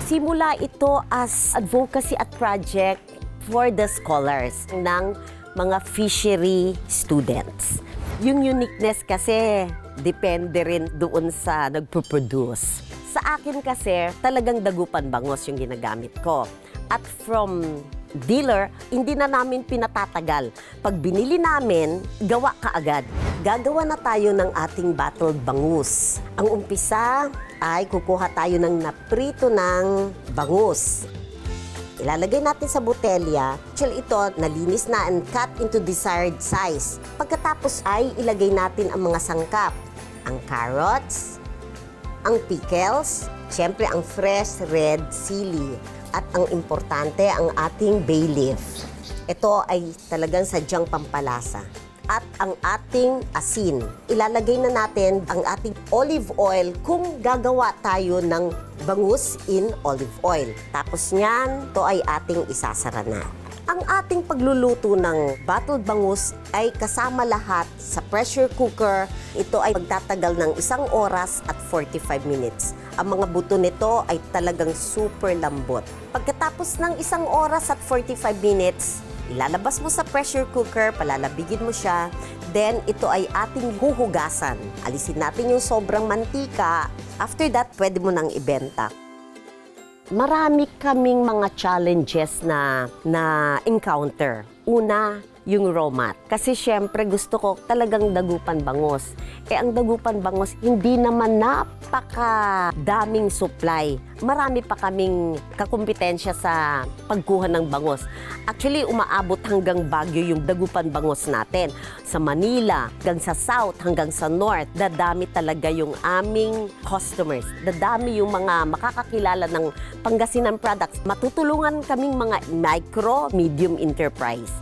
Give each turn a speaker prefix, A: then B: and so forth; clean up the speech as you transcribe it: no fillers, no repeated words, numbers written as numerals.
A: Nagsimula ito as advocacy at project for the scholars ng mga fishery students. Yung uniqueness kasi depende rin doon sa nagpo-produce. Sa akin kasi talagang dagupan bangos yung ginagamit ko. At from dealer, hindi na namin pinatatagal. Pag binili namin, gawa kaagad. Gagawa na tayo ng ating bottled bangus. Ang umpisa ay kukuha tayo ng naprito ng bangus. Ilalagay natin sa botelya. Actually, ito nalinis na and cut into desired size. Pagkatapos ay ilagay natin ang mga sangkap. Ang carrots, ang pickles, syempre ang fresh red sili. At ang importante, ang ating bay leaf. Ito ay talagang sadyang pampalasa. At ang ating asin. Ilalagay na natin ang ating olive oil kung gagawa tayo ng bangus in olive oil. Tapos niyan, ito ay ating isasara na. Ang ating pagluluto ng bottled bangus ay kasama lahat sa pressure cooker. Ito ay magtatagal ng 1 oras at 45 minutes. Ang mga buto nito ay talagang super lambot. Pagkatapos ng 1 oras at 45 minutes, ilalabas mo sa pressure cooker, palalabigin mo siya, then ito ay ating huhugasan. Alisin natin yung sobrang mantika. After that, pwede mo nang ibenta. Marami kaming mga challenges na encounter. Una, yung raw mat. Kasi syempre gusto ko talagang dagupan bangos. Ang dagupan bangos, hindi naman napakadaming supply. Marami pa kaming kakumpetensya sa pagkuha ng bangos. Actually, umaabot hanggang Baguio yung dagupan bangos natin. Sa Manila, hanggang sa South, hanggang sa North, dadami talaga yung aming customers. Dadami yung mga makakakilala ng Pangasinan products. Matutulungan kaming mga micro, medium enterprise.